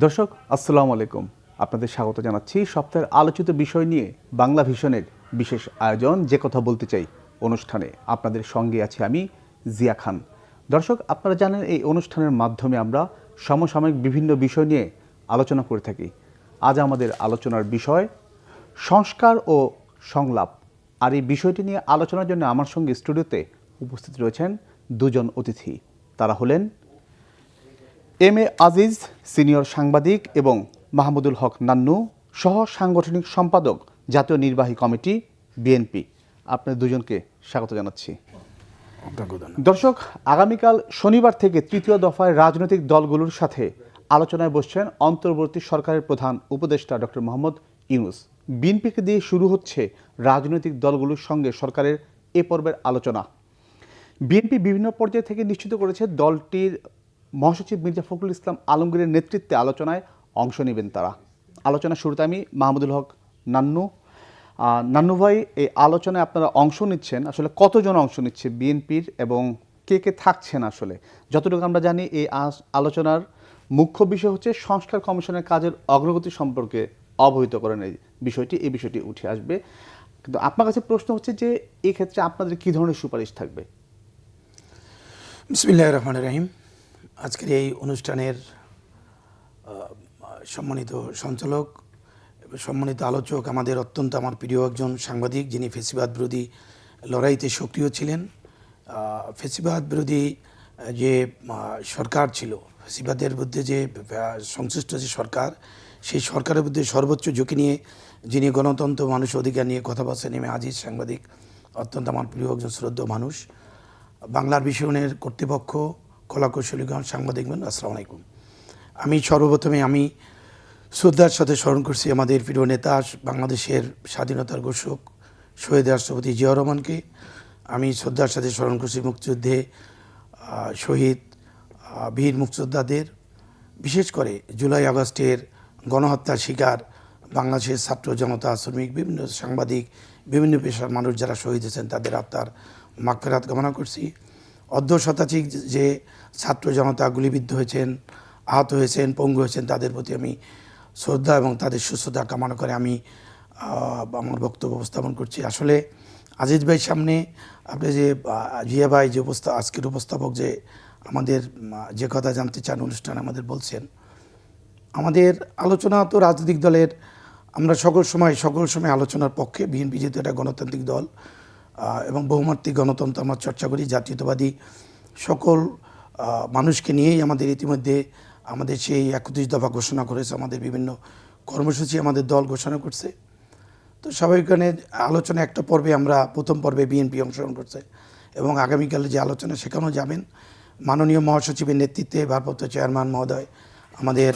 দর্শক আসসালামু আলাইকুম, আপনাদের স্বাগত জানাচ্ছি সপ্তাহের আলোচিত বিষয় নিয়ে বাংলা ভিশনের বিশেষ আয়োজন যে কথা বলতে চাই অনুষ্ঠানে। আপনাদের সঙ্গে আছি আমি জিয়া খান। দর্শক, আপনারা জানেন এই অনুষ্ঠানের মাধ্যমে আমরা সমসাময়িক বিভিন্ন বিষয় নিয়ে আলোচনা করে থাকি। আজ আমাদের আলোচনার বিষয় সংস্কার ও সংলাপ। আর এই বিষয়টি নিয়ে আলোচনার জন্য আমার সঙ্গে স্টুডিওতে উপস্থিত রয়েছেন দুজন অতিথি। তারা হলেন এম এ আজিজ, সিনিয়র সাংবাদিক, এবং মাহমুদুল হক নান্নু, সহ সাংগঠনিক সম্পাদক, জাতীয় নির্বাহী কমিটি, বিএনপি। আপনাদের দুজনকে স্বাগত জানাচ্ছি। দর্শক, আগামীকাল শনিবার থেকে তৃতীয় দফায় রাজনৈতিক দলগুলোর সাথে আলোচনায় বসছেন অন্তর্বর্তী সরকারের প্রধান উপদেষ্টা ডক্টর মোহাম্মদ ইউনূস। বিএনপিকে দিয়ে শুরু হচ্ছে রাজনৈতিক দলগুলোর সঙ্গে সরকারের এ পর্বের আলোচনা। বিএনপি বিভিন্ন পর্যায় থেকে নিশ্চিত করেছে দলটির মহাসচিব মির্জা ফখরুল ইসলাম আলমগীরের নেতৃত্বে আলোচনায় অংশ নেবেন তারা। আলোচনা শুরুতে আমি মাহমুদুল হক নান্নু। নান্নু ভাই, এই আলোচনায় আপনারা অংশ নিচ্ছেন, আসলে কতজন অংশ নিচ্ছে বিএনপির এবং কে কে থাকছেন? আসলে যতটুকু আমরা জানি এই আলোচনার মুখ্য বিষয় হচ্ছে সংস্কার কমিশনের কাজের অগ্রগতি সম্পর্কে অবহিত করেন। এই বিষয়টি উঠে আসবে, কিন্তু আপনার কাছে প্রশ্ন হচ্ছে যে এই ক্ষেত্রে আপনাদের কী ধরনের সুপারিশ থাকবে? বিসমিল্লাহির রহমানির রহিম। আজকের এই অনুষ্ঠানের সম্মানিত সঞ্চালক এবং সম্মানিত আলোচক, আমাদের অত্যন্ত আমার প্রিয় একজন সাংবাদিক, যিনি ফেসিবাদ বিরোধী লড়াইতে সক্রিয় ছিলেন। ফেসিবাদ বিরোধী যে সরকার ছিল, ফেসিবাদের বিরুদ্ধে যে সংশ্লিষ্ট যে সরকার, সেই সরকারের বিরুদ্ধে সর্বোচ্চ ঝুঁকি নিয়ে যিনি গণতন্ত্র, মানুষ অধিকার নিয়ে কথা বলছেন, এম এ আজিজ সাংবাদিক, অত্যন্ত আমার প্রিয় একজন শ্রদ্ধেয় মানুষ। বাংলার ভিশনের কর্তৃপক্ষ, কলাকৌশলীগণ, সাংবাদিকগণ, আসসালামু আলাইকুম। আমি সর্বপ্রথমে শ্রদ্ধার সাথে স্মরণ করছি আমাদের প্রিয় নেতা, বাংলাদেশের স্বাধীনতার ঘোষক শহীদ রাষ্ট্রপতি জিয়াউর রহমানকে। আমি শ্রদ্ধার সাথে স্মরণ করছি মুক্তিযুদ্ধে শহীদ বীর মুক্তিযোদ্ধাদের, বিশেষ করে জুলাই আগস্টের গণহত্যার শিকার বাংলাদেশের ছাত্র জনতা, শ্রমিক, বিভিন্ন সাংবাদিক, বিভিন্ন পেশার মানুষ যারা শহীদ হয়েছেন তাদের আত্মার মাগফিরাত কামনা করছি। অর্ধশতাধিক যে ছাত্র জনতা গুলিবিদ্ধ হয়েছেন, আহত হয়েছেন, পঙ্গু হয়েছেন, তাদের প্রতি আমি শ্রদ্ধা এবং তাদের সুস্থতা কামনা করে আমি আমার বক্তব্য উপস্থাপন করছি। আসলে আজিজ ভাইয়ের সামনে আপনি যে জিয়া ভাই যে আজকের উপস্থাপক যে আমাদের যে কথা জানতে চান অনুষ্ঠানে আমাদের বলছেন, আমাদের আলোচনা তো রাজনৈতিক দলের, আমরা সকল সময় আলোচনার পক্ষে। বিএনপি যেহেতু একটা গণতান্ত্রিক দল এবং বহুমাত্রিক গণতন্ত্র আমরা চর্চা করি, জাতীয়তাবাদী সকল মানুষকে নিয়েই আমাদের ইতিমধ্যে আমাদের সেই 31 দফা ঘোষণা করেছে, আমাদের বিভিন্ন কর্মসূচি আমাদের দল ঘোষণা করছে। তো স্বাভাবিকভাবে আলোচনা একটা পর্বে, আমরা প্রথম পর্বে বিএনপি অংশগ্রহণ করছে এবং আগামীকালে যে আলোচনা সেখানেও যাবেন। মাননীয় মহাসচিবের নেতৃত্বে ভারপ্রাপ্ত চেয়ারম্যান মহোদয় আমাদের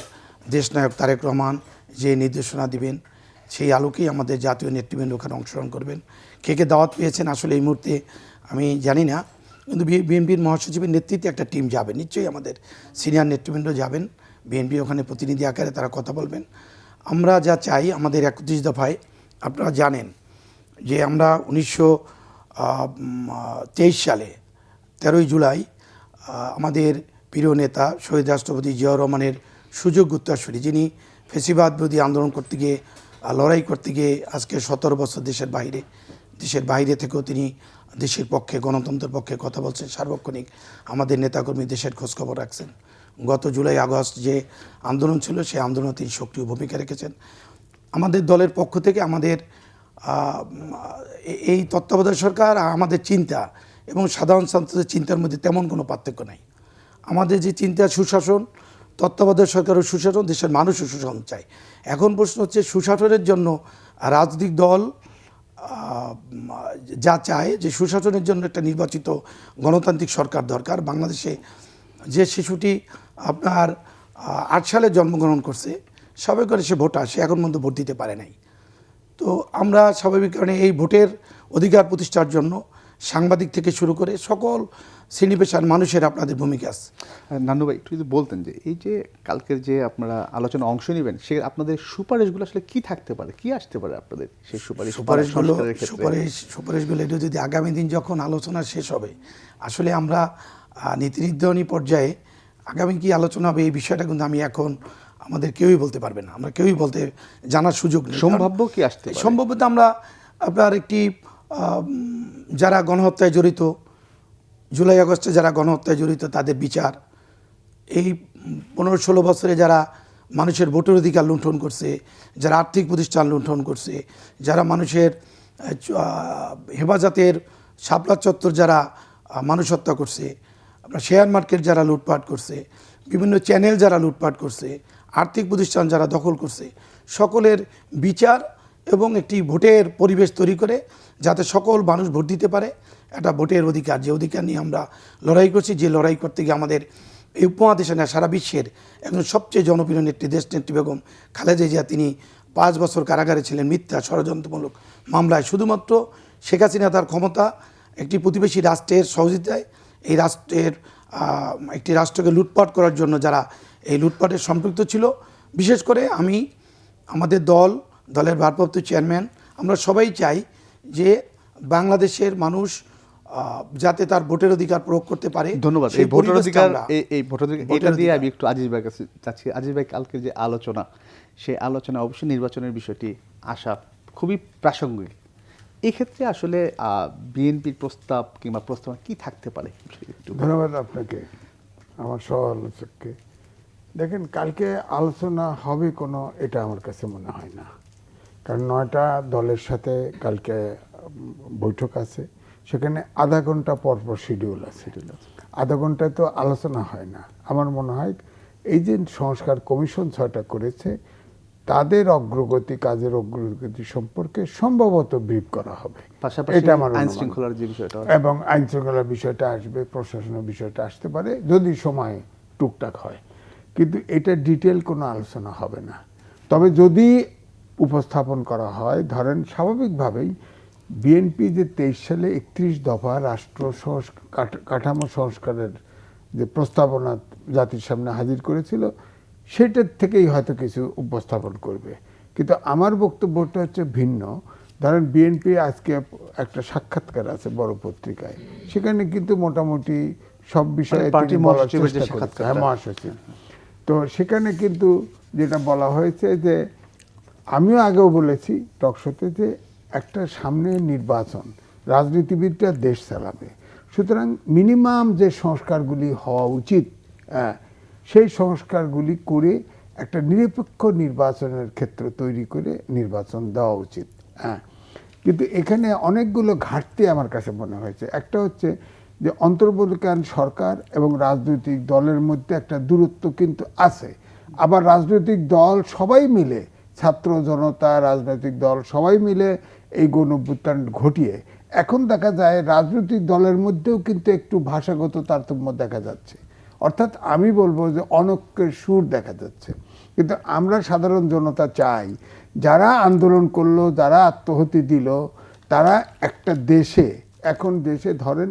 দেশনায়ক তারেক রহমান যে নির্দেশনা দিবেন, সেই আলোকেই আমাদের জাতীয় নেতৃবৃন্দ ওখানে অংশগ্রহণ করবেন। কে কে দাওয়াত পেয়েছেন আসলে এই মুহূর্তে আমি জানি না, কিন্তু বিএনপির মহাসচিবের নেতৃত্বে একটা টিম যাবে, নিশ্চয়ই আমাদের সিনিয়র নেতৃবৃন্দ যাবেন। বিএনপি ওখানে প্রতিনিধি আকারে তারা কথা বলবেন। আমরা যা চাই, আমাদের 31 দফায় আপনারা জানেন যে আমরা 1923 সালে 13ই জুলাই আমাদের প্রিয় নেতা শহীদ রাষ্ট্রপতি জিয়াউর রহমানের সুযোগ্য উত্তরসূরি, যিনি ফেসিবাদ বিরোধী আন্দোলন করতে গিয়ে, লড়াই করতে গিয়ে আজকে 17 বছর দেশের বাইরে থেকেও তিনি দেশের পক্ষে, গণতন্ত্রের পক্ষে কথা বলছেন, সার্বক্ষণিক আমাদের নেতাকর্মী দেশের খোঁজখবর রাখছেন। গত জুলাই আগস্ট যে আন্দোলন ছিল, সেই আন্দোলনে তিনি সক্রিয় ভূমিকা রেখেছেন। আমাদের দলের পক্ষ থেকে আমাদের এই তত্ত্বাবধায়ক সরকার আমাদের চিন্তা এবং সাধারণ ছাত্রদের চিন্তার মধ্যে তেমন কোনো পার্থক্য নাই। আমাদের যে চিন্তা সুশাসন, তত্ত্বাবধায়ক সরকারের সুশাসন, দেশের মানুষও সুশাসন চায়। এখন প্রশ্ন হচ্ছে সুশাসনের জন্য রাজনৈতিক দল যা চায় যে সুশাসনের জন্য একটা নির্বাচিত গণতান্ত্রিক সরকার দরকার। বাংলাদেশে যে শিশুটি আপনার 8 সালে জন্মগ্রহণ করছে, স্বাভাবিক করে সে ভোটার, সে এখন পর্যন্ত ভোট দিতে পারে নাই। তো আমরা স্বাভাবিক কারণে এই ভোটের অধিকার প্রতিষ্ঠার জন্য সাংবাদিক থেকে শুরু করে সকল শ্রেণী পেশার মানুষের আপনাদের ভূমিকা আছে। নান্নু ভাই, একটু যদি বলতেন যে এই যে কালকের যে আপনারা আলোচনা অংশ নেবেন, সে আপনাদের সুপারিশগুলো আসলে কি থাকতে পারে, কি আসতে পারে আপনাদের সেই সুপারিশগুলো এটা যদি আগামী দিন যখন আলোচনা শেষ হবে, আসলে আমরা নীতি নির্ধারণী পর্যায়ে আগামী কি আলোচনা হবে এই বিষয়টা কিন্তু আমি এখন আমাদের কেউই বলতে পারবে না, আমরা কেউই বলতে জানার সুযোগ নেই। সম্ভাব্য কি আসতে পারে? সম্ভবত আমরা আপনার একটি যারা গণহত্যায় জড়িত, জুলাই আগস্টে যারা গণহত্যায় জড়িত তাদের বিচার, এই 15-16 বছরে যারা মানুষের ভোটের অধিকার লুণ্ঠন করছে, যারা আর্থিক প্রতিষ্ঠান লুণ্ঠন করছে, যারা মানুষের হেফাজতের শাপলা চত্বর যারা মানুষ হত্যা করছে, আপনার শেয়ার মার্কেট যারা লুটপাট করছে, বিভিন্ন চ্যানেল যারা লুটপাট করছে, আর্থিক প্রতিষ্ঠান যারা দখল করছে, সকলের বিচার এবং একটি ভোটের পরিবেশ তৈরি করে যাতে সকল মানুষ ভোট দিতে পারে, একটা ভোটের অধিকার, যে অধিকার নিয়ে আমরা লড়াই করছি, যে লড়াই করতে গিয়ে আমাদের এই উপমহাদেশে না সারা বিশ্বের একজন সবচেয়ে জনপ্রিয় নেত্রী, দেশনেত্রী বেগম খালেদা জিয়া, তিনি 5 বছর কারাগারে ছিলেন মিথ্যা ষড়যন্ত্রমূলক মামলায়। শুধুমাত্র শেখ হাসিনা তার ক্ষমতা একটি প্রতিবেশী রাষ্ট্রের সহযোগিতায় এই রাষ্ট্রের একটি রাষ্ট্রকে লুটপাট করার জন্য যারা এই লুটপাটের সম্পৃক্ত ছিল, বিশেষ করে আমি, আমাদের দলের ভারপ্রাপ্ত চেয়ারম্যান, আমরা সবাই চাই যে বাংলাদেশের মানুষ যাতে তার ভোটের অধিকার প্রয়োগ করতে পারে। ধন্যবাদ। সেই এই ভোটার পরিবেশটা অধিকার, আমরা- এই ভোটার অধিকার, এটা দিয়ে আমি একটু আজিজ ভাইয়ের কাছে যাচ্ছি। আজিজ ভাই, কালকে যে আলোচনা, সেই আলোচনা অবশ্যই নির্বাচনের বিষয়টি আসা খুবই প্রাসঙ্গিক। এই ক্ষেত্রে আসলে বিএনপির প্রস্তাব কিংবা প্রস্তাবনা কি থাকতে পারে? একটু ধন্যবাদ আপনাকে, আমার সহ আলোচককে। দেখেন, কালকে আলোচনা হবে কোনো, এটা আমার কাছে মনে হয় না। কারণ 9টা দলের সাথে কালকে বৈঠক আছে, সেখানে আধা ঘন্টা পর পর শিডিউল আছে। আধা ঘন্টায় তো আলোচনা হয় না। আমার মনে হয় এই যে সংস্কার কমিশন 6টা করেছে, তাদের অগ্রগতি, কাজের অগ্রগতি সম্পর্কে সম্ভবত ব্রিফ করা হবে। পাশাপাশি এটা আমার আইন অনুমান। শৃঙ্খলার যে বিষয়টা, এবং আইন শৃঙ্খলার বিষয়টা আসবে, প্রশাসনের বিষয়টা আসতে পারে যদি সময় টুকটাক হয়, কিন্তু এটা ডিটেল কোনো আলোচনা হবে না। তবে যদি উপস্থাপন করা হয়, ধরেন স্বাভাবিকভাবেই বিএনপি যে 23 সালে 31 দফা রাষ্ট্র কাঠামো সংস্কারের যে প্রস্তাবনা জাতির সামনে হাজির করেছিল, সেটার থেকেই হয়তো কিছু উপস্থাপন করবে। কিন্তু আমার বক্তব্যটা হচ্ছে ভিন্ন। ধরেন বিএনপি আজকে একটা সাক্ষাৎকার আছে বড় পত্রিকায়, সেখানে কিন্তু মোটামুটি সব বিষয়ে পার্টি তিনি বলার মহাসচিবের যে চেষ্টা করেছেন। সাক্ষাৎকারটা। হ্যাঁ, মহাসচিব। তো সেখানে কিন্তু যেটা বলা হয়েছে যে, আমিও আগেও বলেছি টকশোতে, যে একটা সামনে নির্বাচন, রাজনীতিবিদরা দেশ চালাবে, সুতরাং মিনিমাম যে সংস্কারগুলি হওয়া উচিত, সেই সংস্কারগুলি করে একটা নিরপেক্ষ নির্বাচনের ক্ষেত্র তৈরি করে নির্বাচন দেওয়া উচিত। কিন্তু এখানে অনেকগুলো ঘাটতি আমার কাছে মনে হয়েছে। একটা হচ্ছে যে অন্তর্বর্তীকালীন সরকার এবং রাজনৈতিক দলের মধ্যে একটা দূরত্ব কিন্তু আছে। আবার রাজনৈতিক দল সবাই মিলে, ছাত্র জনতা, রাজনৈতিক দল সবাই মিলে এই গণঅভ্যুত্থান ঘটিয়ে এখন দেখা যায় রাজনৈতিক দলের মধ্যেও কিন্তু একটু ভাষাগত তারতম্য দেখা যাচ্ছে। অর্থাৎ আমি বলবো যে অনৈক্যের সুর দেখা যাচ্ছে। কিন্তু আমরা সাধারণ জনতা চাই, যারা আন্দোলন করলো, যারা আত্মহতি দিল, তারা একটা দেশে, এখন দেশে ধরেন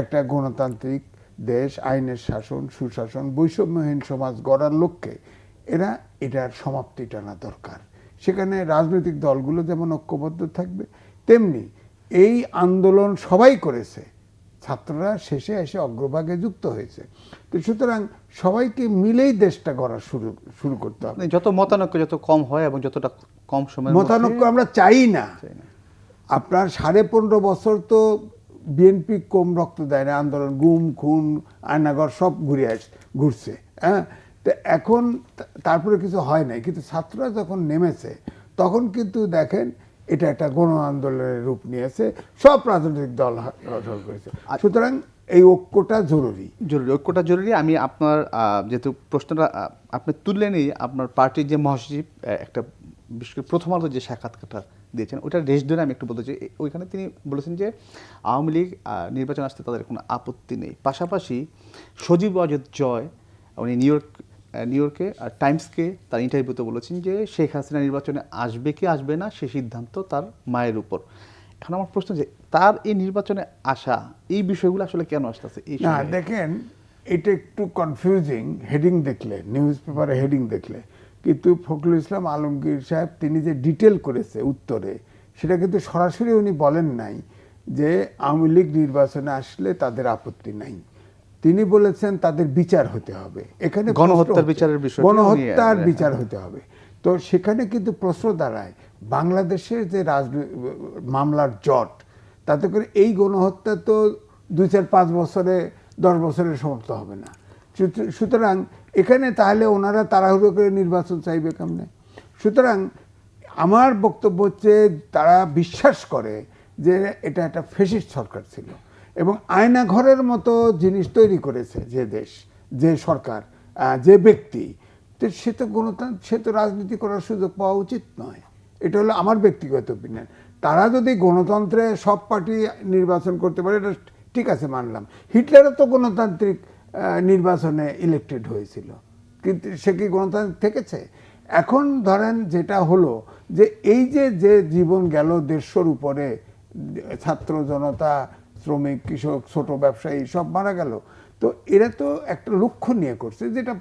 একটা গণতান্ত্রিক দেশ, আইনের শাসন, সুশাসন, বৈষম্যহীন সমাজ গড়ার লক্ষ্যে এরা এটার সমাপ্তি টানা দরকার। সেখানে রাজনৈতিক দলগুলো যেমন ঐক্যবদ্ধ থাকবে, তেমনি এই আন্দোলন সবাই করেছে, ছাত্ররা শেষে এসে অগ্রভাগে যুক্ত হয়েছে। তো সুতরাং সবাইকে মিলেই দেশটা গড়া শুরু করতে হবে। যত মতানৈক্য যত কম হয় এবং যতটা কম সময় মতানৈক্য আমরা চাই না। আপনার 15.5 বছর তো বিএনপি কম রক্ত দেয় না, আন্দোলন, গুম খুন, আয়নাঘর সব ঘুরছে। তো এখন তারপরে কিছু হয় নাই, কিন্তু ছাত্ররা যখন নেমেছে তখন কিন্তু দেখেন এটা একটা গণ আন্দোলনের রূপ নিয়েছে, সব রাজনৈতিক দল গঠন করেছে। সুতরাং এই ঐক্যটা জরুরি। ঐক্যটা জরুরি। আমি আপনার যেহেতু প্রশ্নটা আপনি তুললেনই, আপনার পার্টির যে মহাসচিব একটা বিশেষ করে প্রথম আলো যে সাক্ষাৎকারটা দিয়েছেন, ওটা রেশ ধরে আমি একটু বলতে চাই। ওইখানে তিনি বলেছেন যে আওয়ামী লীগ নির্বাচন আসতে তাদের কোনো আপত্তি নেই। পাশাপাশি সজীব ওয়াজেদ জয় উনি নিউইয়র্কে টাইমসকে তার ইন্টারভিউতে বলেছেন যে শেখ হাসিনা নির্বাচনে আসবে কি আসবে না সে সিদ্ধান্ত তার মায়ের উপর। এখন আমার প্রশ্ন যে তার এই নির্বাচনে আসা, এই বিষয়গুলো আসলে কেন আসতেছে? না, দেখেন এটা একটু কনফিউজিং হেডিং দেখলে, নিউজ পেপারে হেডিং দেখলে, কিন্তু ফখরুল ইসলাম আলমগীর সাহেব তিনি যে ডিটেল করেছে উত্তরে, সেটা কিন্তু সরাসরি উনি বলেন নাই যে আওয়ামী লীগ নির্বাচনে আসলে তাদের আপত্তি নাই। তিনি বলেছেন তাদের বিচার হতে হবে। এখানে গণহত্যার প্রশ্ন হচ্ছে, বিচারের বিষয়টি গণহত্যার উনি- বিচার হতে হবে। তো সেখানে কিন্তু প্রশ্ন দাঁড়ায় বাংলাদেশের যে মামলার জট, তাতে করে এই গণহত্যা তো 2-4-5 বছরে 10 বছরে সমাপ্ত হবে না। সুতরাং এখানে তাহলে ওনারা তাড়াহুড়ো করে নির্বাচন চাইবে কেমনে? সুতরাং আমার বক্তব্য হচ্ছে তারা বিশ্বাস করে যে এটা একটা ফ্যাসিস্ট সরকার ছিল এবং আয়না ঘরের মতো জিনিস তৈরি করেছে যে দেশ, যে সরকার, যে ব্যক্তি, তো সে তো সে তো রাজনীতি করার সুযোগ পাওয়া উচিত নয়। এটা হলো আমার ব্যক্তিগত ওপিনিয়ন। তারা যদি গণতন্ত্রে সব পার্টি নির্বাচন করতে পারে এটা ঠিক আছে, মানলাম। হিটলারও তো গণতান্ত্রিক নির্বাচনে ইলেক্টেড হয়েছিল, কিন্তু সে কি গণতান্ত্রিক থেকেছে? এখন ধরেন যেটা হলো যে এই যে জীবন গেল 150-র উপরে, ছাত্র জনতা, শ্রমিক, কৃষক, ছোট ব্যবসায়ী সব মারা গেল, তো এরা তো একটা লক্ষ্য নিয়ে করছে, যেটা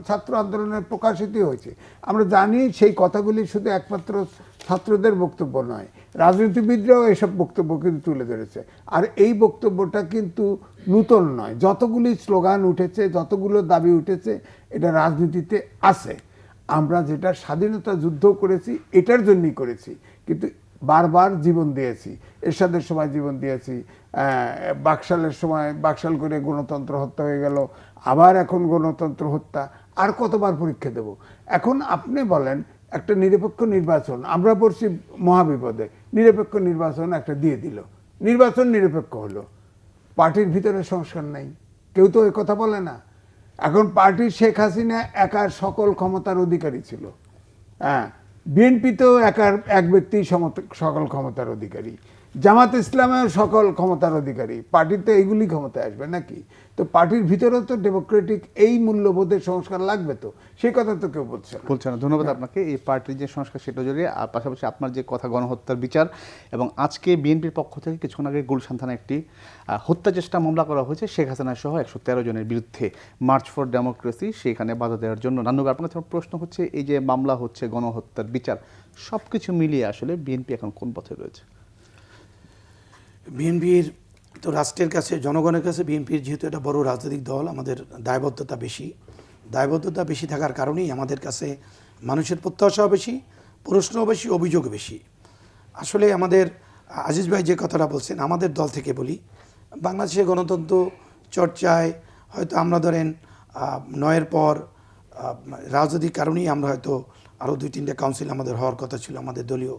ছাত্র আন্দোলনের প্রকাশিতই হয়েছে। আমরা জানি সেই কথাগুলি শুধু একমাত্র ছাত্রদের বক্তব্য নয়, রাজনীতিবিদরাও এসব বক্তব্য কিন্তু তুলে ধরেছে। আর এই বক্তব্যটা কিন্তু নূতন নয়, যতগুলি স্লোগান উঠেছে, যতগুলো দাবি উঠেছে, এটা রাজনীতিতে আছে। আমরা যেটা স্বাধীনতা যুদ্ধ করেছি এটার জন্যই করেছি, কিন্তু বারবার জীবন দিয়েছি, এরশাদের সময় জীবন দিয়েছি, বাকশালের সময় বাকশাল করে গণতন্ত্র হত্যা হয়ে গেল, আবার এখন গণতন্ত্র হত্যা, আর কতবার পরীক্ষা দেব? এখন আপনি বলেন একটা নিরপেক্ষ নির্বাচন, আমরা পড়ছি মহাবিপদে, নিরপেক্ষ নির্বাচন একটা দিয়ে দিল, নির্বাচন নিরপেক্ষ হলো, পার্টির ভিতরে সংস্কার নাই, কেউ তো এ কথা বলে না। এখন পার্টির শেখ হাসিনা একার সকল ক্ষমতার অধিকারী ছিল, হ্যাঁ, বিএনপি তো এক ব্যক্তি সকল ক্ষমতার অধিকারী, জামাত ইসলামের সকল ক্ষমতার অধিকারী, পার্টির তো এইগুলি ক্ষমতায় আসবে নাকি? তো পার্টির ভিতরেও তো ডেমোক্রেটিক এই মূল্যবোধের সংস্কার লাগবে, তো সেই কথা তো কেউ বলছে না। ধন্যবাদ আপনাকে। এই পার্টির যে সংস্কার সেটা জড়িয়ে, আর পাশাপাশি আপনার যে কথা গণহত্যার বিচার, এবং আজকে বিএনপির পক্ষ থেকে কিছুক্ষণ আগে গুলশান থানায় একটি হত্যা চেষ্টা মামলা করা হয়েছে শেখ হাসিনা সহ 113 জনের বিরুদ্ধে, মার্চ ফর ডেমোক্রেসি, সেখানে বাধা দেওয়ার জন্য। নান্নুভাই, আপনার কাছে প্রশ্ন হচ্ছে, এই যে মামলা হচ্ছে, গণহত্যার বিচার, সব কিছু মিলিয়ে আসলে বিএনপি এখন কোন পথে রয়েছে? বিএনপির তো রাষ্ট্রের কাছে, জনগণের কাছে বিএনপির যেহেতু এটা বড় রাজনৈতিক দল, আমাদের দায়বদ্ধতা বেশি থাকার কারণেই আমাদের কাছে মানুষের প্রত্যাশাও বেশি, প্রশ্নও বেশি, অভিযোগও বেশি। আসলে আমাদের আজিজ ভাই যে কথাটা বলছেন, আমাদের দল থেকে বলি, বাংলাদেশে গণতন্ত্র চর্চায় হয়তো আমরা ধরেন 9-এর পর রাজনৈতিক কারণেই আমরা হয়তো আরও 2-3টা কাউন্সিল আমাদের হওয়ার কথা ছিল, আমাদের দলীয়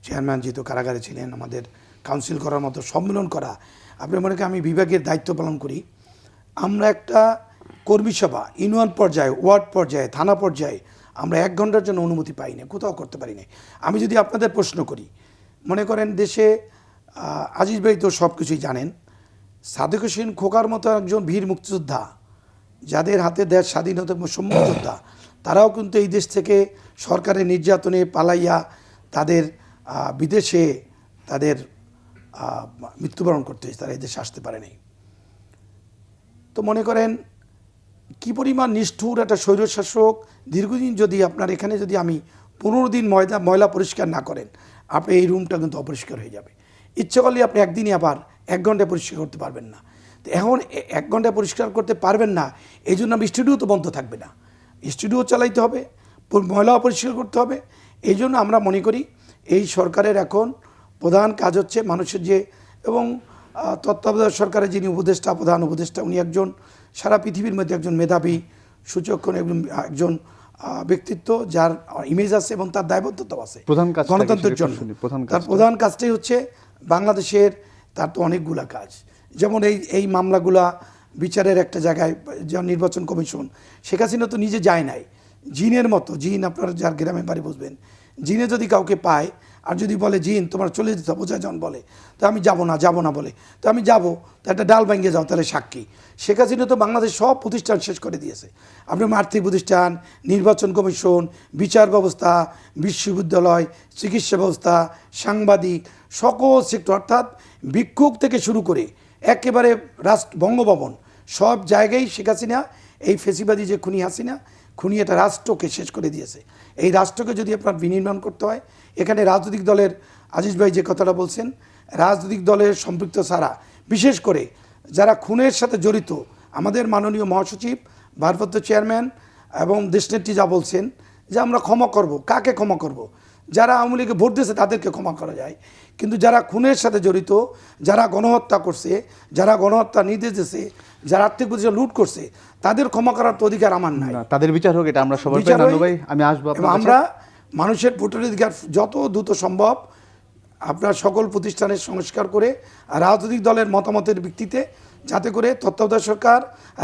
চেয়ারম্যান যেহেতু কারাগারে ছিলেন, আমাদের কাউন্সিল করার মতো, সম্মেলন করা। আপনি মনে করেন আমি বিভাগের দায়িত্ব পালন করি, আমরা একটা কর্মী সভা ইউনিয়ন পর্যায়ে, ওয়ার্ড পর্যায়ে, থানা পর্যায়ে আমরা 1 ঘন্টার জন্য অনুমতি পাই না, কোথাও করতে পারি না। আমি যদি আপনাদের প্রশ্ন করি, মনে করেন দেশে আজিজ ভাই তো সব কিছুই জানেন, সাদেক হোসেন খোকার মতো একজন বীর মুক্তিযোদ্ধা, যাদের হাতে দেশ স্বাধীনতা সম্মুখ যোদ্ধা, তারাও কিন্তু এই দেশ থেকে সরকারের নির্যাতনে পালাইয়া তাদের বিদেশে তাদের মৃত্যুবরণ করতে হয়েছে, তারা এই দেশে আসতে পারেনি। তো মনে করেন কি পরিমাণ নিষ্ঠুর একটা স্বৈরশাসক। দীর্ঘদিন যদি আপনার এখানে যদি আমি 15 দিন ময়লা পরিষ্কার না করেন, আপনি এই রুমটা কিন্তু অপরিষ্কার হয়ে যাবে। ইচ্ছে করলে আপনি একদিনই আবার 1 ঘন্টায় পরিষ্কার করতে পারবেন না। তো এখন 1 ঘন্টায় পরিষ্কার করতে পারবেন না, এই জন্য স্টুডিও তো বন্ধ থাকবে না, স্টুডিও চালাইতে হবে, ময়লা পরিষ্কার করতে হবে। এই জন্য আমরা মনে করি এই সরকারের এখন প্রধান কাজ হচ্ছে মানুষের যে, এবং তত্ত্বাবধায়ক সরকারের যিনি উপদেষ্টা, প্রধান উপদেষ্টা, উনি একজন সারা পৃথিবীর মধ্যে একজন মেধাবী, সুচক্ষণ একজন ব্যক্তিত্ব, যার ইমেজ আছে এবং তার দায়বদ্ধতাও আছে গণতন্ত্রের জন্য। তার প্রধান কাজটাই হচ্ছে বাংলাদেশের, তার তো অনেকগুলা কাজ, যেমন এই মামলাগুলা বিচারের একটা জায়গায়, যেমন নির্বাচন কমিশন, শেখ হাসিনা তো নিজে যায় নাই, জিনের মতো, জিন আপনার যার গ্রামে বাড়ি বুঝবেন, জিনে যদি কাউকে পায় আর যদি বলে জিন তোমার চলে যেতে হবে, বোঝা যখন বলে, তো আমি যাব না বলে, তো আমি যাব, তো একটা ডাল ভেঙে যাও, তাহলে সাক্ষী। শেখ হাসিনা তো বাংলাদেশ সব প্রতিষ্ঠান শেষ করে দিয়েছে, আপনি আর্থিক প্রতিষ্ঠান, নির্বাচন কমিশন, বিচার ব্যবস্থা, বিশ্ববিদ্যালয়, চিকিৎসা ব্যবস্থা, সাংবাদিক, সকল সেক্টর, অর্থাৎ ভিক্ষুক থেকে শুরু করে একেবারে বঙ্গভবন, সব জায়গায় শেখ হাসিনা, এই ফেসিবাদী যে খুনি হাসিনা, খুনি একটা রাষ্ট্রকে শেষ করে দিয়েছে। এই রাষ্ট্রকে যদি আপনার বিনির্মাণ করতে হয়, এখানে রাজনৈতিক দলের, আজিজ ভাই যে কথাটা বলছেন, রাজনৈতিক দলের সম্পৃক্ত ছাড়া, বিশেষ করে যারা খুনের সাথে জড়িত, আমাদের মাননীয় মহাসচিব, ভারপ্রাপ্ত চেয়ারম্যান এবং দেশনেত্রী যা বলছেন যে আমরা ক্ষমা করব, কাকে ক্ষমা করব? যারা আওয়ামী লীগে ভোট দিয়েছে তাদেরকে ক্ষমা করা যায়, কিন্তু যারা খুনের সাথে জড়িত, যারা গণহত্যা করছে, যারা গণহত্যা নির্দেশ দিয়েছে, যারা আর্থিক প্রতিষ্ঠান লুট করছে, তাদের ক্ষমা করার তো অধিকার আমার নাই। না, তাদের বিচার হোক, এটা আমরা সবাই বিচার চাই। নানু হোক। ভাই, আমি আসবো এবং আপনার কাছে। আমরা মানুষের ভোটের অধিকার যত দ্রুত সম্ভব আপনার সকল প্রতিষ্ঠানের সংস্কার করে রাজনৈতিক দলের মতামতের ভিত্তিতে, যাতে করে তত্ত্বাবধায়ক সরকার,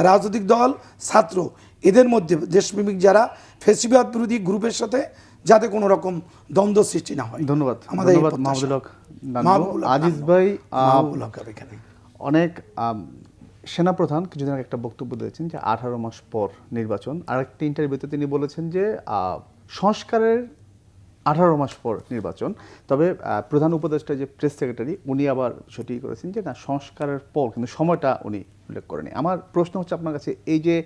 রাজনৈতিক দল, ছাত্র এদের মধ্যে দেশপ্রেমিক যারা ফ্যাসিবাদ বিরোধী গ্রুপের সাথে যাতে কোনো রকম দ্বন্দ্ব সৃষ্টি না হয়। ধন্যবাদ, আমাদের এই ধন্যবাদ প্রত্যাশা। মাহমুদুল হক নান্নু। মাহবুবুল হক আজিজ নান্নু। ভাই, মাহবুবুল হক এখানে অনেক সেনাপ্রধান কিছুদিন আগে একটা বক্তব্য দিয়েছেন যে 18 মাস পর নির্বাচন। আরেকটি ইন্টারভিউতে তিনি বলেছেন যে সংস্কারের 18 মাস পর নির্বাচন। তবে প্রধান উপদেষ্টা যে প্রেস সেক্রেটারি, উনি আবার সেটি করেছেন যে না, সংস্কারের পর, কিন্তু সময়টা উনি উল্লেখ করেনি। আমার প্রশ্ন হচ্ছে আপনার কাছে, এই যে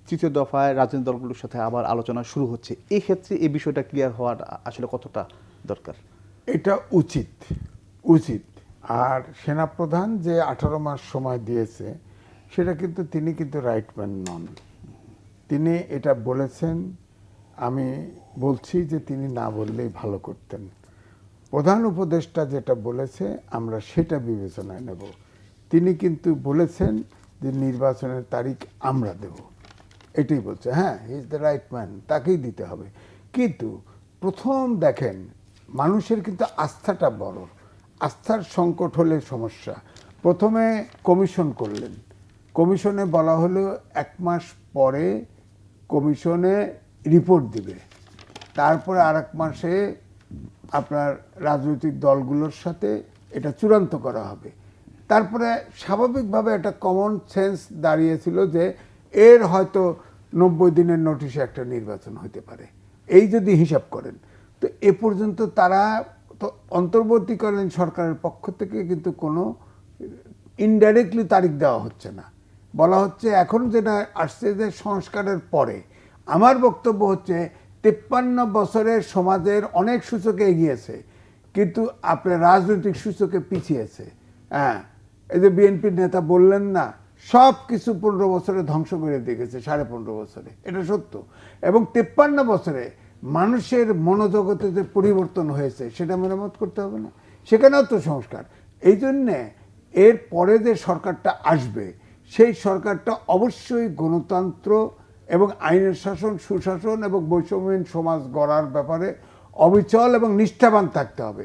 তৃতীয় দফায় রাজনৈতিক দলগুলোর সাথে আবার আলোচনা শুরু হচ্ছে, এই ক্ষেত্রে এই বিষয়টা ক্লিয়ার হওয়ার আসলে কতটা দরকার? এটা উচিত উচিত। আর সেনাপ্রধান যে 18 মাস সময় দিয়েছে, সেটা কিন্তু তিনি কিন্তু রাইটম্যান নন। তিনি এটা বলেছেন, আমি বলছি যে তিনি না বললেই ভালো করতেন। প্রধান উপদেষ্টা যেটা বলেছে আমরা সেটা বিবেচনায় নেব। তিনি কিন্তু বলেছেন যে নির্বাচনের তারিখ আমরা দেব, এটাই বলছে। হ্যাঁ, he is the right man, তাকেই দিতে হবে। কিন্তু প্রথম দেখেন, মানুষের কিন্তু আস্থাটা বড়, আস্থার সংকট হলে সমস্যা। প্রথমে কমিশন করলেন, কমিশনে বলা হলো 1 মাস পরে কমিশনে রিপোর্ট দিবে, তারপরে আর 1 মাসে আপনার রাজনৈতিক দলগুলোর সাথে এটা চূড়ান্ত করা হবে। তারপরে স্বাভাবিকভাবে একটা কমন সেন্স দাঁড়িয়েছিল যে এর হয়তো 90 দিনের নোটিশে একটা নির্বাচন হতে পারে, এই যদি হিসাব করেন। তো এ পর্যন্ত তারা তো অন্তর্বর্তীকালীন সরকারের পক্ষ থেকে কিন্তু কোনো ইনডাইরেক্টলি তারিখ দেওয়া হচ্ছে না, বলা হচ্ছে এখন যেটা আসছে যে সংস্কারের পরে। আমার বক্তব্য হচ্ছে 53 বছরের সমাজের অনেক সূচকে এগিয়েছে, কিন্তু আপনার রাজনৈতিক সূচকে পিছিয়েছে। হ্যাঁ, এই যে বিএনপির নেতা বললেন না, সব কিছু 15 বছরে ধ্বংস করে দিয়ে গেছে, 15.5 বছরে, এটা সত্য। এবং 53 বছরে মানুষের মনোজগতে যে পরিবর্তন হয়েছে সেটা মেরামত করতে হবে না? সেখানেও তো সংস্কার। এই জন্যে এর পরে যে সরকারটা আসবে, সেই সরকারটা অবশ্যই গণতন্ত্র এবং আইনের শাসন, সুশাসন এবং বৈষম্যহীন সমাজ গড়ার ব্যাপারে অবিচল এবং নিষ্ঠাবান থাকতে হবে।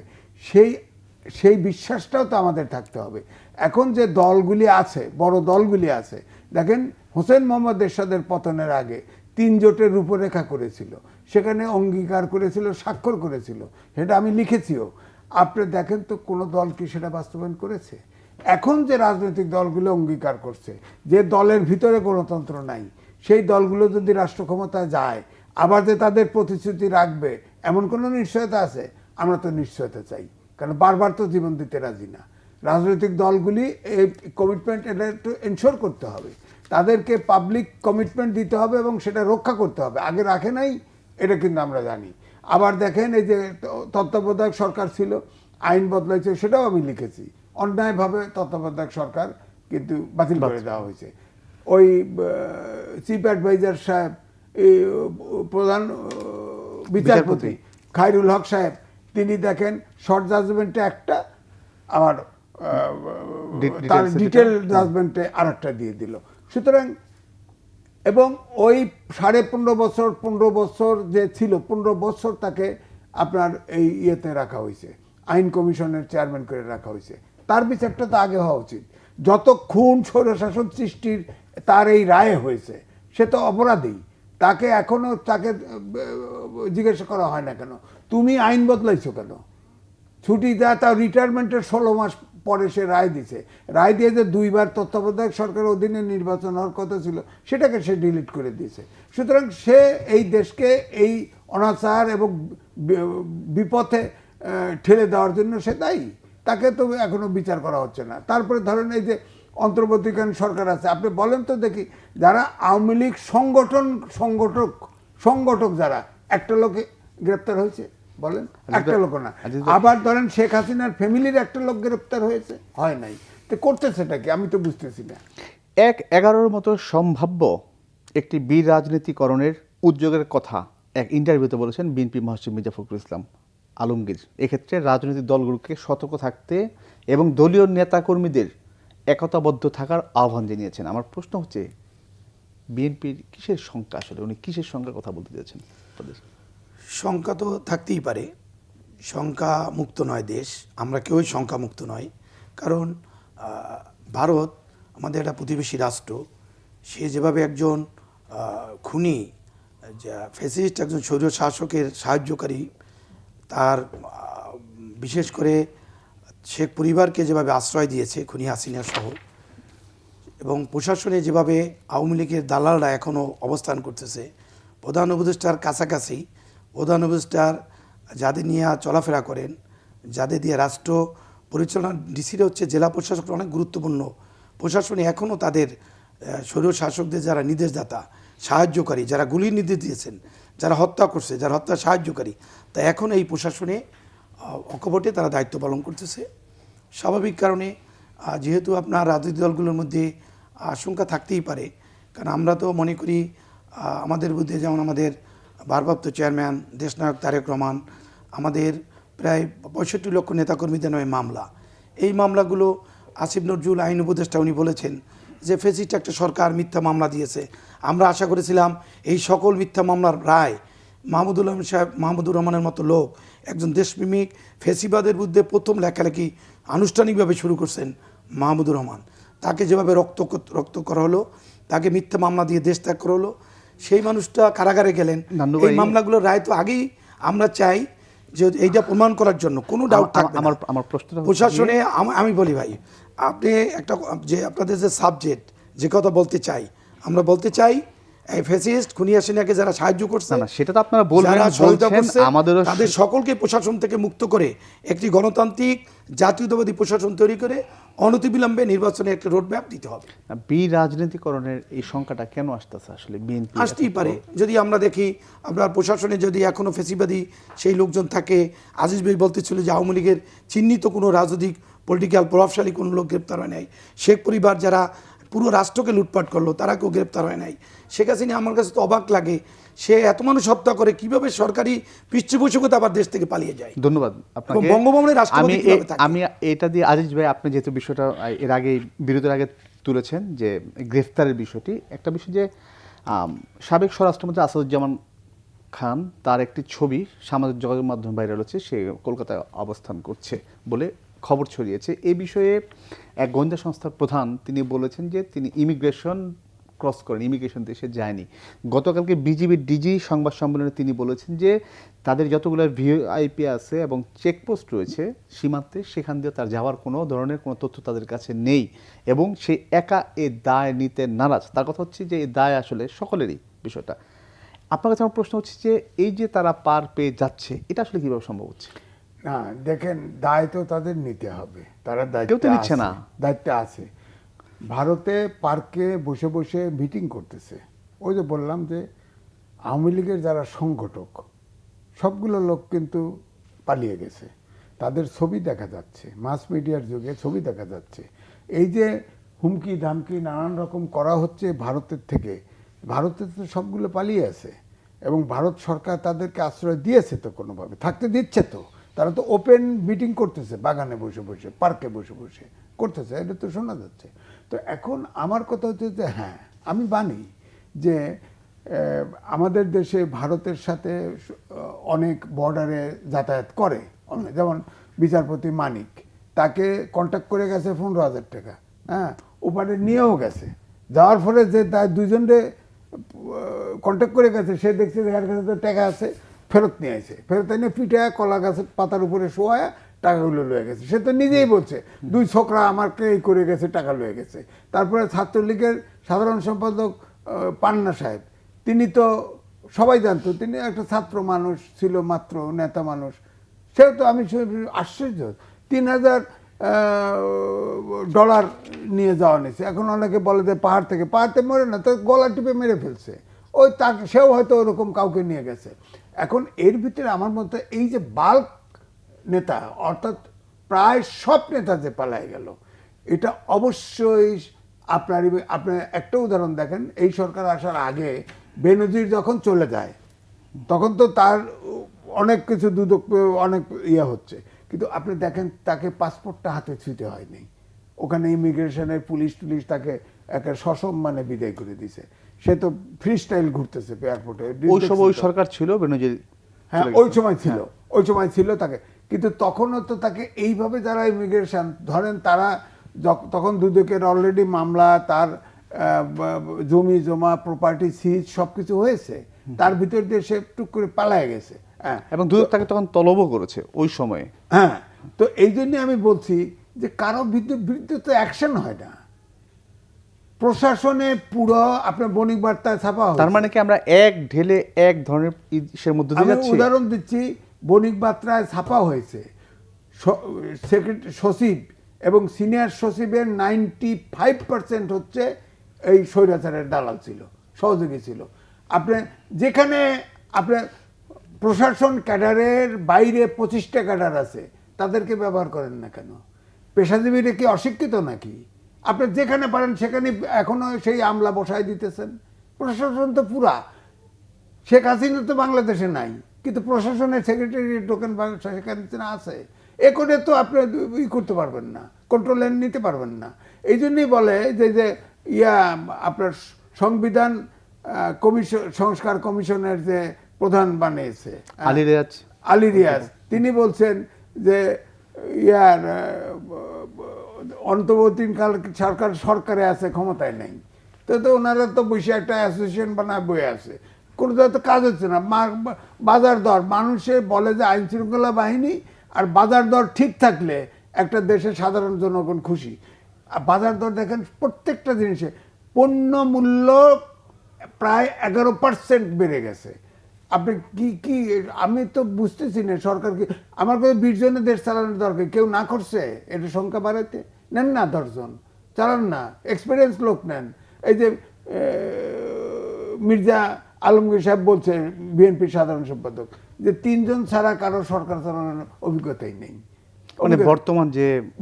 সেই বিশ্বাসটাও তো আমাদের থাকতে হবে। এখন যে দলগুলি আছে, বড় দলগুলি আছে, দেখেন হোসেন মোহাম্মদ এরশাদের পতনের আগে 3 জোটের রূপরেখা করেছিল, সেখানে অঙ্গীকার করেছিল, স্বাক্ষর করেছিল, সেটা আমি লিখেছিও। আপনি দেখেন তো কোনো দল কি সেটা বাস্তবায়ন করেছে? এখন যে রাজনৈতিক দলগুলো অঙ্গীকার করছে, যে দলের ভিতরে গণতন্ত্র নাই, সেই দলগুলো যদি রাষ্ট্র ক্ষমতায় যায়, আবার যে তাদের প্রতিশ্রুতি রাখবে, এমন কোনো নিশ্চয়তা আছে? আমরা তো নিশ্চয়তা চাই, কারণ বারবার তো জীবন দিতে রাজি না। রাজনৈতিক দলগুলি এই কমিটমেন্ট এটা একটু এনশোর করতে হবে, তাদেরকে পাবলিক কমিটমেন্ট দিতে হবে এবং সেটা রক্ষা করতে হবে। আগে রাখে নাই, এটা কিন্তু আমরা জানি। আবার দেখেন, এই যে তত্ত্বাবধায়ক সরকার ছিল, আইন বদলাইছে, সেটাও আমি লিখেছি। অন্যায়ভাবে তত্ত্বাবধায়ক সরকার কিন্তু বাতিল করে দেওয়া হয়েছে। ওই চিফ অ্যাডভাইজার সাহেব, এই প্রধান বিচারপতি খায়রুল হক সাহেব, তিনি দেখেন শর্ট জাজমেন্টে একটা, আবার তার ডিটেল জাজমেন্টে আর একটা দিয়ে দিল। সুতরাং এবং ওই 15.5 বছর 15 বছর যে ছিল, 15 বছর তাকে আপনার এই ইয়েতে রাখা হয়েছে, আইন কমিশনের চেয়ারম্যান করে রাখা হয়েছে। তার বিচারটা তো আগে হওয়া উচিত। যত খুন স্বৈরশাসন সৃষ্টির তার এই রায় হয়েছে, সে তো অপরাধী, তাকে এখনো তাকে জিজ্ঞাসা করা হয় না কেন তুমি আইন বদলাইছো কেন? ছুটি দেয়, তার রিটায়ারমেন্টের 16 মাস পরে সে রায় দিছে। রায় দিয়ে যে 2 বার তত্ত্বাবধায়ক সরকারের অধীনে নির্বাচন হওয়ার কথা ছিল, সেটাকে সে ডিলিট করে দিয়েছে। সুতরাং সে এই দেশকে এই অনাচার এবং বিপথে ঠেলে দেওয়ার জন্য সে দায়ী, তাকে তো এখনো বিচার করা হচ্ছে না। তারপরে ধরেন এই যে অন্তর্বর্তীকালীন সরকার আছে, আপনি বলেন তো দেখি, যারা আওয়ামী লীগ সংগঠক যারা, একটা লোকে গ্রেপ্তার হয়েছে বলেন? একটা লোক না। আবার ধরেন শেখ হাসিনার ফ্যামিলির একটা লোক গ্রেপ্তার হয়েছে, হয় নাই। তো করতেছেটা কি আমি তো বুঝতেছি না। 1-11 মতো সম্ভাব্য একটি বিরাজনীতিকরণের উদ্যোগের কথা এক ইন্টারভিউতে বলেছেন বিএনপি মহাসচিব মির্জা ফখরুল ইসলাম আলমগীর। এক্ষেত্রে রাজনৈতিক দলগুলোকে সতর্ক থাকতে এবং দলীয় নেতাকর্মীদের একতাবদ্ধ থাকার আহ্বান জানিয়েছেন। আমার প্রশ্ন হচ্ছে, বিএনপির কিসের শঙ্কা, আসলে উনি কিসের শঙ্কার কথা বলতে চাচ্ছেন? শঙ্কা তো থাকতেই পারে, শঙ্কা মুক্ত নয় দেশ, আমরা কেউই শঙ্কা মুক্ত নয়। কারণ ভারত আমাদের একটা প্রতিবেশী রাষ্ট্র, সে যেভাবে একজন খুনি, ফ্যাসিস্ট, একজন স্বৈর শাসকের সাহায্যকারী, তার বিশেষ করে শেখ পরিবারকে যেভাবে আশ্রয় দিয়েছে খুনি হাসিনা সহ, এবং প্রশাসনে যেভাবে আওয়ামী লীগের দালালরা এখনও অবস্থান করতেছে, প্রধান উপদেষ্টার কাছাকাছি, প্রধান উপদেষ্টার যাদের নিয়ে চলাফেরা করেন, যাদের দিয়ে রাষ্ট্র পরিচালনা, ডিসিরা হচ্ছে জেলা প্রশাসক, অনেক গুরুত্বপূর্ণ প্রশাসনে এখনও তাদের স্বৈর শাসকদের যারা নির্দেশদাতা, সাহায্যকারী, যারা গুলির নির্দেশ দিয়েছেন, যারা হত্যা করছে, যারা হত্যা সাহায্যকারী, তা এখন এই প্রশাসনে অকপটে তারা দায়িত্ব পালন করতেছে। স্বাভাবিক কারণে যেহেতু আপনার রাজনৈতিক দলগুলোর মধ্যে আশঙ্কা থাকতেই পারে, কারণ আমরা তো মনে করি আমাদের বিরুদ্ধে, যেমন আমাদের ভারপ্রাপ্ত চেয়ারম্যান দেশনায়ক তারেক রহমান, আমাদের প্রায় 65 লক্ষ নেতাকর্মীদের নামে মামলা, এই মামলাগুলো আসিফ নজরুল আইন উপদেষ্টা উনি বলেছেন যে ফেসিস্ট একটা সরকার মিথ্যা মামলা দিয়েছে। আমরা আশা করেছিলাম এই সকল মিথ্যা মামলার রায় মাহমুদুর রহমানের মতো লোক, একজন দেশপ্রেমিক, ফেসিবাদের বিরুদ্ধে প্রথম লেখালেখি আনুষ্ঠানিকভাবে শুরু করছেন মাহমুদুর রহমান, তাকে যেভাবে রক্ত করা হলো, তাকে মিথ্যা মামলা দিয়ে দেশ ত্যাগ করা হলো, সেই মানুষটা কারাগারে গেলেন। এই মামলাগুলোর রায় তো আগেই আমরা চাই যে এইটা প্রমাণ করার জন্য কোনো ডাউট থাকবে না। আমার প্রশ্নটা প্রশাসনে আমি বলি ভাই, আপনি একটা যে আপনাদের যে সাবজেক্ট, যে কথা বলতে চাই, আমরা বলতে চাই এই ফ্যাসিস্ট খুনি হাসিনাকে যারা সাহায্য করছে, সেটা তো আপনারা বলবেন, তাদের সকলকে প্রশাসন থেকে মুক্ত করে একটি গণতান্ত্রিক জাতীয়তাবাদী প্রশাসন তৈরি করে অনতিবিলম্বে নির্বাচনে একটা রোডম্যাপ দিতে হবে। বিরাজনীতিকরণের এই সংখ্যাটা কেন আসতেছে আসলে? বিএনপি আসতেই পারে, যদি আমরা দেখি আপনার প্রশাসনে যদি এখনও ফেসিবাদী সেই লোকজন থাকে। আজিজ ভাই বলতেছিল যে আওয়ামী লীগের চিহ্নিত কোনো রাজনৈতিক পলিটিক্যাল প্রভাবশালী কোনো লোক গ্রেপ্তার হয় নাই। শেখ পরিবার যারা পুরো রাষ্ট্রকে লুটপাট করলো, তারা কেউ গ্রেপ্তার হয় নাই। শেখ হাসিনা, আমার কাছে তো অবাক লাগে, সে এত মানুষ হত্যা করে কিভাবে সরকারি পৃষ্ঠপোষকতা আবার দেশ থেকে পালিয়ে যায়। ধন্যবাদ আপনাকে। বঙ্গভবনের রাষ্ট্রপতি আমি এটা দিয়ে আজিজ ভাই, আপনি যেহেতু বিষয়টা এর আগে বিরতির আগে তুলেছেন যে গ্রেফতারের বিষয়টি, একটা বিষয় যে সাবেক স্বরাষ্ট্রমন্ত্রী আসাদুজ্জামান খান, তার একটি ছবি সামাজিক যোগাযোগ মাধ্যমে ভাইরাল হচ্ছে, সে কলকাতায় অবস্থান করছে বলে খবর ছড়িয়েছে। এই বিষয়ে এক গোয়েন্দা সংস্থার প্রধান তিনি বলেছেন যে তিনি ইমিগ্রেশন ক্রস করেন, ইমিগ্রেশন দেশে যায়নি। গতকালকে বিজিবির ডিজি সংবাদ সম্মেলনে তিনি বলেছেন যে তাদের যতগুলো ভিআইপি আছে এবং চেকপোস্ট রয়েছে সীমান্তে, সেখান দিয়ে তার যাওয়ার কোনো ধরনের কোনো তথ্য তাদের কাছে নেই এবং সে একা এ দায় নিতে নারাজ। তার কথা হচ্ছে যে এই দায় আসলে সকলেরই বিষয়টা। আপনার কাছে আমার প্রশ্ন হচ্ছে যে এই যে তারা পার পেয়ে যাচ্ছে, এটা আসলে কিভাবে সম্ভব হচ্ছে? না দেখেন, দায় তো তাদের নিতে হবে, তারা দায়িত্বে আছে। ভারতে পার্কে বসে বসে মিটিং করতেছে। ওই যে বললাম যে আওয়ামী লীগের যারা সংগঠক সবগুলো লোক কিন্তু পালিয়ে গেছে, তাদের ছবি দেখা যাচ্ছে, মাস মিডিয়ার যুগে ছবি দেখা যাচ্ছে। এই যে হুমকি ধামকি নানান রকম করা হচ্ছে ভারতের থেকে, ভারতের তো সবগুলো পালিয়ে আছে এবং ভারত সরকার তাদেরকে আশ্রয় দিয়েছে, তো কোনোভাবে থাকতে দিচ্ছে। তো তারা তো ওপেন মিটিং করতেছে, বাগানে বসে বসে, পার্কে বসে বসে করতেছে, এটা তো শোনা যাচ্ছে। তো এখন আমার কথা হচ্ছে যে হ্যাঁ, আমি মানি যে আমাদের দেশে ভারতের সাথে অনেক বর্ডারে যাতায়াত করে, যেমন বিচারপতি মানিক, তাকে কন্ট্যাক্ট করে গেছে 15,000 টাকা, হ্যাঁ, ওপারে নিয়েও গেছে। যাওয়ার ফলে যে তার দুজনরে কন্ট্যাক্ট করে গেছে, সে দেখছে যে এর কাছে তো টাকা আছে, ফেরত নিয়ে আসে, ফেরত এনে পিঠে কলা গাছের পাতার উপরে শোয়া টাকাগুলো লয়ে গেছে। সে তো নিজেই বলছে 2 ছোকরা আমাকে এই করে গেছে, টাকা লয়ে গেছে। তারপরে ছাত্রলীগের সাধারণ সম্পাদক পান্না সাহেব, তিনি তো সবাই জানতো তিনি একটা ছাত্র মানুষ ছিল, মাত্র নেতা মানুষ, সেও তো আমি আশ্চর্য, $3,000 নিয়ে যাওয়া নিয়েছে। এখন অনেকে বলে যে পাহাড়তে মরে না, তো গলা টিপে মেরে ফেলছে, ওই তাকে, সেও হয়তো ওরকম কাউকে নিয়ে গেছে। এখন এর ভিতরে আমার মতে এই যে বাল্ক নেতা, অর্থাৎ প্রায় সব নেতা যে পালায় গেল, এটা অবশ্যই আপনার একটা উদাহরণ দেখেন, এই সরকার আসার আগে বেনজির যখন চলে যায় তখন তো তার অনেক কিছু দুদক অনেক ইয়ে হচ্ছে, কিন্তু আপনি দেখেন তাকে পাসপোর্টটা হাতে ছুঁতে হয়নি, ওখানে ইমিগ্রেশনের পুলিশ টুলিশ তাকে একটা সসম্মানে বিদায় করে দিছে, সে তো ফ্রি স্টাইল ঘুরতেছে এয়ারপোর্টে। ওই সময় ওই সরকার ছিল, বেনজির হ্যাঁ চলে ওই গেছে। সময় ছিল, ওই সময় ছিল তাকে, কিন্তু তখনও তো তাকে এইভাবে যারা ইমিগ্রেশন ধরেন তারা তখন দুদকের অলরেডি মামলা, তার জমি জমা প্রপার্টি সিজ সব কিছু হয়েছে, তার ভিতর দিয়ে সে টুক করে পালায় গেছে। হ্যাঁ এবং দুদক তাকে তখন তলবও করেছে ওই সময়ে। হ্যাঁ, তো এই জন্য আমি বলছি যে কারো বিরুদ্ধে তো অ্যাকশন হয় না, প্রশাসনে পুরো আপনার বণিক বার্তায় ছাপা হয়। তার মানে কি আমরা এক ঢেলে এক ধরনের ইসের মধ্যে দিয়ে আমি যাচ্ছি? উদাহরণ দিচ্ছি, বণিক বার্তায় ছাপা হয়েছে সচিব এবং সিনিয়র সচিবের 95% হচ্ছে এই স্বৈরাচারের দালাল ছিল, সহযোগী ছিল। আপনি যেখানে আপনার প্রশাসন ক্যাডারের বাইরে 25টা ক্যাডার আছে, তাদেরকে ব্যবহার করেন না কেন? পেশাজীবীরা কি অশিক্ষিত নাকি? আপনি যেখানে পারেন সেখানে এখনো সেই আমলা বসায় দিতেছেন। প্রশাসন তো পুরা, শেখ হাসিনা তো বাংলাদেশে নাই, কিন্তু প্রশাসনের সেক্রেটারি টোকেন শেখ হাসিনা আছে, এ করে তো আপনি ই করতে পারবেন না, কন্ট্রোলে নিতে পারবেন না। এই জন্যই বলে যে আপনার সংবিধান সংস্কার কমিশনের যে প্রধান বানিয়েছে আলী রিয়াজ, তিনি বলছেন যে অন্তর্বর্তীকাল সরকারে আছে, ক্ষমতায় নেই, তো ওনারা তো বসে একটা অ্যাসোসিয়েশন বানায় বয়ে আছে, কোনো তো কাজ হচ্ছে না। বাজার দর, মানুষের বলে যে আইন শৃঙ্খলা বাহিনী আর বাজার দর ঠিক থাকলে একটা দেশের সাধারণ জনগণ খুশি। আর বাজার দর দেখেন প্রত্যেকটা জিনিসে পণ্য মূল্য প্রায় 11% বেড়ে গেছে। আপনি কি কি আমি তো বুঝতেছি না সরকার কি, আমার কাছে 20 জনের দেশ চালানোর দরকার, কেউ না করছে এটা সংখ্যা বাড়াইতে? নেন না 10 জন, চালান না, এক্সপিরিয়েন্স লোক নেন। এই যে মির্জা আলমগীর সাহেব বলছে, বিএনপির সাধারণ সম্পাদক, যে 3 জন ছাড়া কারো সরকার চালানোর অভিজ্ঞতাই নেই, মানে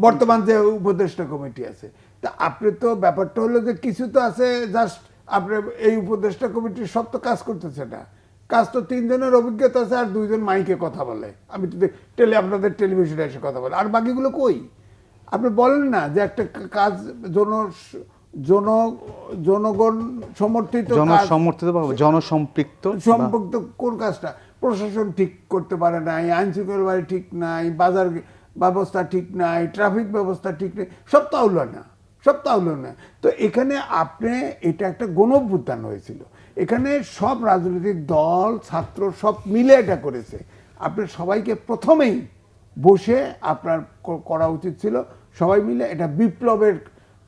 বর্তমান যে উপদেষ্টা কমিটি আছে। তা আপনি তো ব্যাপারটা হলো যে কিছু তো আছে জাস্ট আপনি এই উপদেষ্টা কমিটির সব তো কাজ করতেছে না, কাজ তো 3 জনের অভিজ্ঞতা আছে আর 2 জন মাইকে কথা বলে, আমি তো আপনাদের টেলিভিশনে এসে কথা বলে, আর বাকিগুলো কই? আপনি বলেন না যে একটা কাজ জনগণ সমর্থিত, জনসম্পৃক্ত কোন কাজটা প্রশাসন ঠিক করতে পারে নাই, আইন শৃঙ্খলা বাহিনী ঠিক নাই, বাজার ব্যবস্থা ঠিক নাই, ট্রাফিক ব্যবস্থা ঠিক নেই, সব তো হলো না, সব তো হলো না। তো এখানে আপনি, এটা একটা গণঅভ্যুত্থান হয়েছিল, এখানে সব রাজনৈতিক দল ছাত্র সব মিলে এটা করেছে। আপনি সবাইকে প্রথমেই বসে আপনার করা উচিত ছিল, সবাই মিলে এটা বিপ্লবের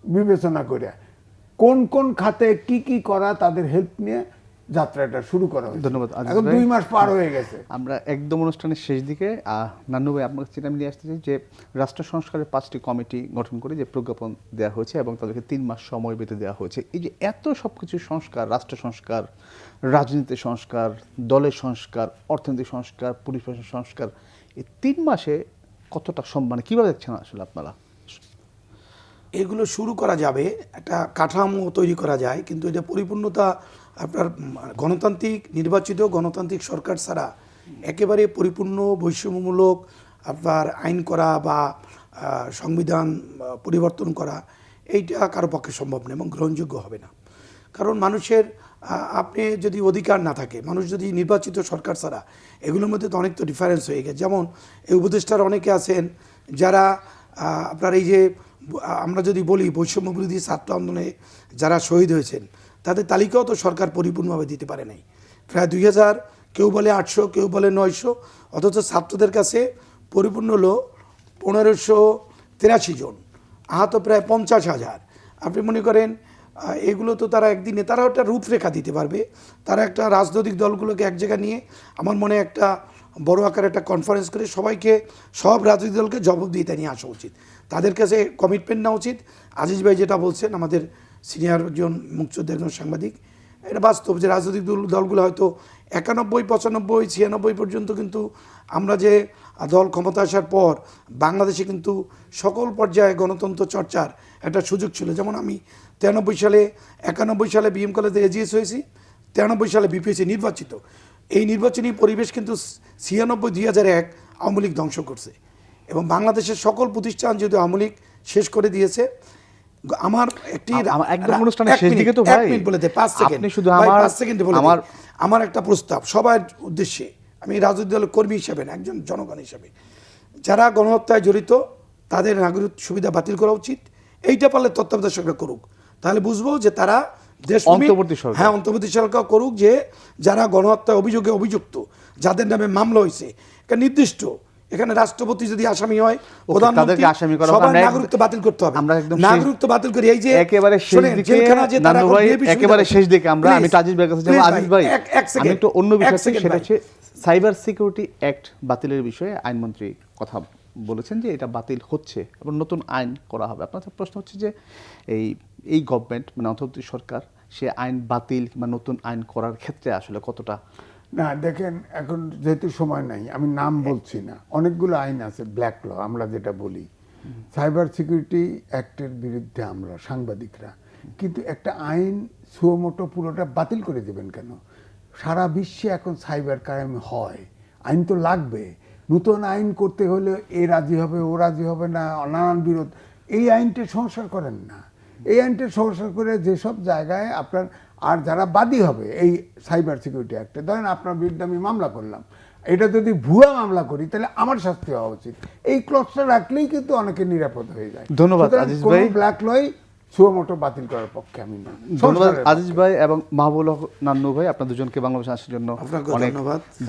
বিবেচনা করে কোন কোন খাতে কি কি করা তাদের হেল্প নিয়ে যাত্রাটা শুরু করা হয়েছে। ধন্যবাদ। এখন 2 মাস পার হয়ে গেছে। আমরা একদম অনুষ্ঠানের শেষ দিকে নান্নু ভাই আপনার কাছে আমি নিয়ে আসতে চাই যে রাষ্ট্র সংস্কারের 5টি কমিটি গঠন করে যে প্রজ্ঞাপন দেওয়া হয়েছে এবং তাদেরকে 3 মাস সময় বেঁধে দেওয়া হয়েছে। এই যে এত সবকিছু সংস্কার, রাষ্ট্র সংস্কার, রাজনীতি সংস্কার, দলের সংস্কার, অর্থনৈতিক সংস্কার, পুলিশ প্রশাসন সংস্কার, এই 3 মাসে কতটা মানে কিভাবে দেখছেন আসলে আপনারা? এগুলো শুরু করা যাবে, একটা কাঠামো তৈরি করা যায়, কিন্তু এটা পরিপূর্ণতা আপনার গণতান্ত্রিক নির্বাচিত গণতান্ত্রিক সরকার ছাড়া একেবারে পরিপূর্ণ বৈষম্যমূলক আপনার আইন করা বা সংবিধান পরিবর্তন করা, এইটা কারো পক্ষে সম্ভব না এবং গ্রহণযোগ্য হবে না। কারণ মানুষের আপনি যদি অধিকার না থাকে, মানুষ যদি নির্বাচিত সরকার ছাড়া, এগুলোর মধ্যে তো অনেক তো ডিফারেন্স হয়ে গেছে। যেমন এই উপদেষ্টার অনেকে আছেন যারা আপনার এই যে আমরা যদি বলি বৈষম্য বিরোধী ছাত্র আন্দোলনে যারা শহীদ হয়েছেন, তাদের তালিকাও তো সরকার পরিপূর্ণভাবে দিতে পারে নাই। প্রায় 2000, কেউ বলে 800, কেউ বলে 900, অথচ ছাত্রদের কাছে পরিপূর্ণ হলো 1583 জন, আহত প্রায় 50,000। আপনি মনে করেন এগুলো তো তারা একদিনে তারা একটা রূপরেখা দিতে পারবে। তারা একটা রাজনৈতিক দলগুলোকে এক জায়গায় নিয়ে আমার মনে একটা বড় আকারে একটা কনফারেন্স করে সবাইকে, সব রাজনৈতিক দলকে জবাবদিহিতা নিয়ে আসা উচিত, তাদের কাছে কমিটমেন্ট নেওয়া উচিত। আজিজ ভাই যেটা বলছেন, আমাদের সিনিয়র একজন মুক্তিযোদ্ধা একজন সাংবাদিক, এটা বাস্তব যে রাজনৈতিক দলগুলো হয়তো 91, 95, 96 পর্যন্ত কিন্তু আমরা যে দল ক্ষমতা আসার পর বাংলাদেশে কিন্তু সকল পর্যায়ে গণতন্ত্র চর্চার একটা সুযোগ ছিল। যেমন আমি 93 সালে 91 সালে বিএম কলেজে এজিএস হয়েছি, 93 সালে বিপিএসসি নির্বাচিত। এই নির্বাচনী পরিবেশ কিন্তু 96 2001 আওয়ামী লীগ ধ্বংস করছে এবং বাংলাদেশের সকল প্রতিষ্ঠান যদি আওয়ামী লীগ শেষ করে দিয়েছে। আমার একটি একদম অনুষ্ঠানের শেষ দিকে তো ভাই বলে দেয় 5 সেকেন্ড, আপনি শুধু ভাই, আমার 5 সেকেন্ডে বলে দিই। আমার একটা প্রস্তাব সবার উদ্দেশ্যে, আমি রাজনৈতিক দলের কর্মী হিসেবে না, একজন জনগণ হিসেবে, যারা গণহত্যায় জড়িত তাদের নাগরিক সুবিধা বাতিল করা উচিত। এইটা পারলে তত্ত্বাবধায়ক সরকার করুক, তাহলে বুঝবো যে তারা অন্তর্বর্তী সরকার, হ্যাঁ অন্তর্বর্তী সরকার করুক, যে যারা গণহত্যা অভিযোগে অভিযুক্ত, যাদের নামে মামলা হয়েছে, এটা নির্দিষ্ট, এখানে রাষ্ট্রপতি যদি আসামি হয়, প্রধানমন্ত্রী, আসামি করা সবার নাগরিকত্ব বাতিল করতে হবে। আমরা একদম নাগরিকত্ব বাতিল করে এই যে একেবারে শেষ দিকে নানু ভাই, একেবারে শেষ দিকে আমরা আমি আজিজ ভাইয়ের কাছে যাব। আজিজ ভাই, আমি একটু অন্য বিষয়, সেটা হচ্ছে সাইবার সিকিউরিটি অ্যাক্ট বাতিলের বিষয়ে আইনমন্ত্রী কথা বলেছেন যে এটা বাতিল হচ্ছে এবং নতুন আইন করা হবে। আপনার প্রশ্ন হচ্ছে যে এই গভর্নমেন্ট মানে অন্তর্বর্তী সরকার সে আইন বাতিল কিংবা নতুন আইন করার ক্ষেত্রে আসলে কতটা? না দেখেন, এখন যেহেতু সময় নাই আমি নাম বলছি না, অনেকগুলো আইন আছে, ব্ল্যাক ল আমরা যেটা বলি, সাইবার সিকিউরিটি অ্যাক্টের বিরুদ্ধে আমরা সাংবাদিকরা, কিন্তু একটা আইন সুমোটো পুরোটা বাতিল করে দেবেন কেন? সারা বিশ্বে এখন সাইবার ক্রাইম হয়, আইন তো লাগবে। নতুন আইন করতে হলে এ রাজি হবে, ও রাজি হবে না, নানান বিরোধ। এই আইনটা সংস্কার করেন না, এই আইনটা সংস্কার করে যেসব জায়গায় আপনার আর যারা বাদী হবে এই সাইবার সিকিউরিটি অ্যাক্টে, ধরেন আপনার বিরুদ্ধে আমি মামলা করলাম, এটা যদি ভুয়া মামলা করি তাহলে আমার শাস্তি হওয়া উচিত। এই ক্লজটা রাখলেই কিন্তু অনেকে নিরাপদ হয়ে যায়। ধন্যবাদ আজিজ ভাই। ব্ল্যাক লই সুমোটো বাতিল করার পক্ষে আমি না। ধন্যবাদ আজিজ ভাই এবং মাহবুল হক নান্নু ভাই, আপনার দুজনকে বাংলাদেশে আসার জন্য অনেক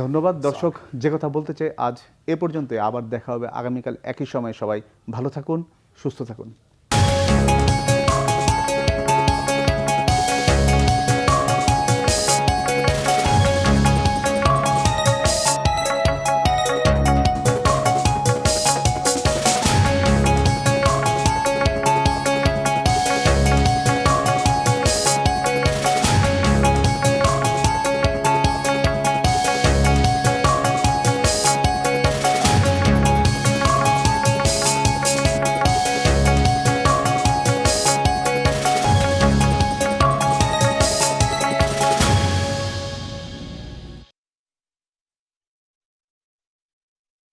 ধন্যবাদ। দর্শক, যে কথা বলতে চাই আজ এ পর্যন্ত, আবার দেখা হবে আগামীকাল একই সময়। সবাই ভালো থাকুন, সুস্থ থাকুন।